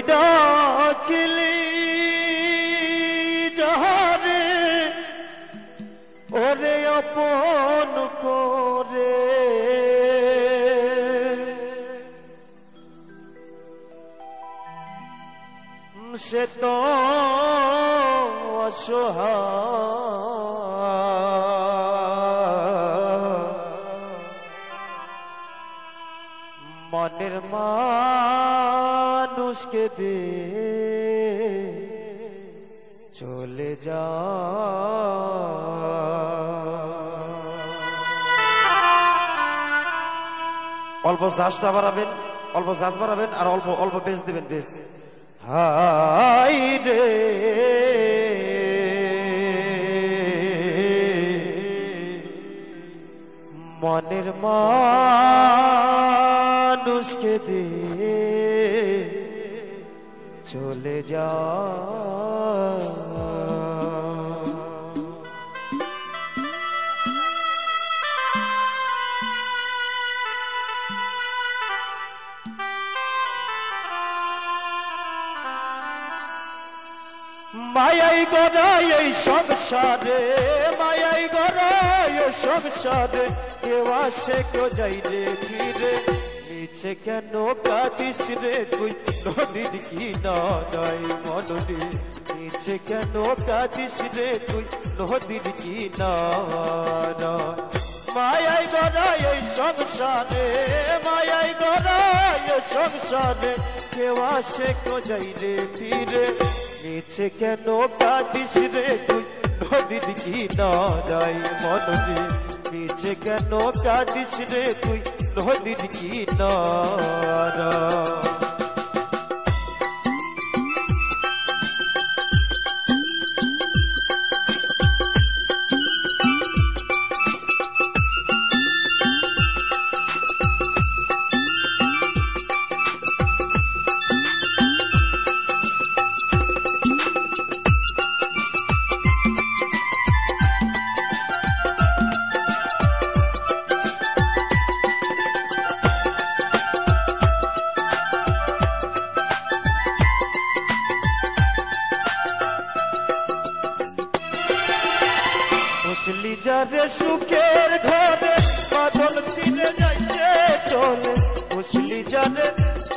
ডাকিলি যাহারে ওরে আপন করে সে তো মনের মানুষকে দে চলে যা অল্প জাজটা বাড়াবেন, অল্প জাজ বাড়াবেন আর অল্প অল্প বেশ দিবেন বেশ। হাই রে মনের মানুষকে দে চলে যা মায়াই গড়াই এই সংসারে, মায়াই গড়াই এই সংসারে, কেউ আসে কেউ যাই রে ফিরে, নিচে কেন কাঁদিস রে তুই নদীর কিনারায় মনরে, নিচে কেন কাঁদিস রে তুই নদীর কিনারায়। মায়াই গড়াই এই সংসারে, মায়াই গড়াই এই সংসারে, কেউ আসে কেউ যাই রে ফিরে, নিচে কেন কাঁদিস রে তুই নদীর কিনারায় মনরে, নিচে কেন কাঁদিস রে তুই নদীর কিনারায়। মুসলি যারে সুখের ঘরে বাদল ছিঁড়ে যাইছে চলে, মুসলি যারে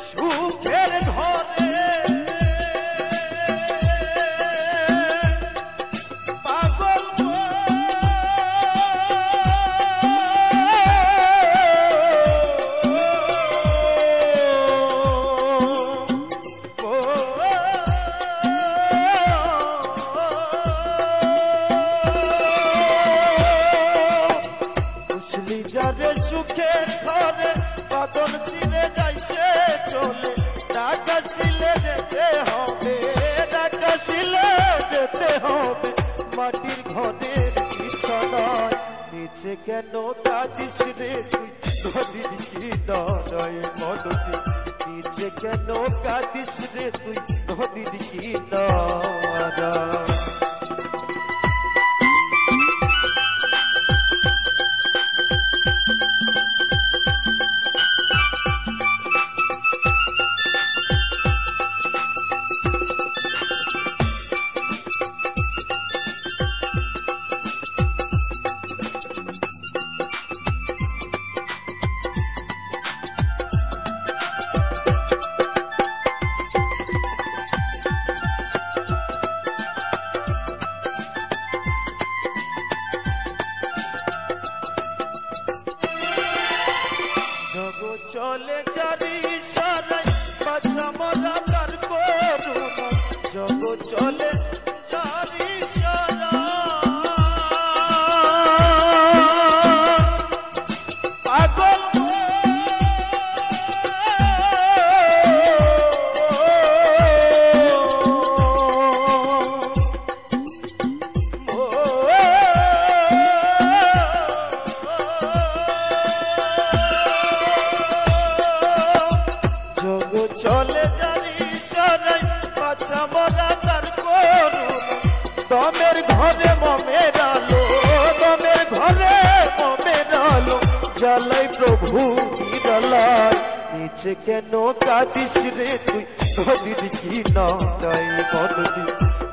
সুখের ঘরে যারে সুখের ঘরে বাদল ছিঁড়ে যাইছে চলে, ডাকাশিলে যেতে হবে, ডাকাশিলে যেতে হবে, মাটির ঘরের বিছানায়, নিচে কেন কাঁদিস রে তুই নদীর কিনারায় মনরে, নিচে কেন কাঁদিস রে তুই নদীর কিনারায়। ডালাই প্রভু ডালাই নিচে কেন কাঁদিস রে তুই নদীর কিনারায় মনটি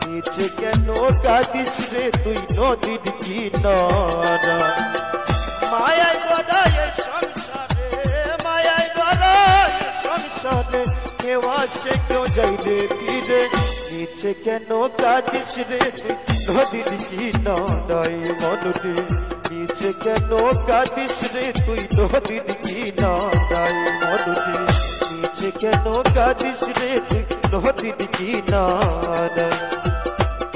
নিচে কেন কাঁদিস রে তুই নদীর কিনারায় মায়ায় গড়ায় সংসারে মায়ায় গড়ায় সংসারে কেউ আসে কেউ যাই রে ফিরে নিচে কেন কাঁদিস রে তুই নদীর কিনারায় মনটি নিচে কেন কাঁদিস রে তুই নদীর কিনারায় মনটি নিচে কেন কাঁদিস রে তুই নদীর কিনারায়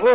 ও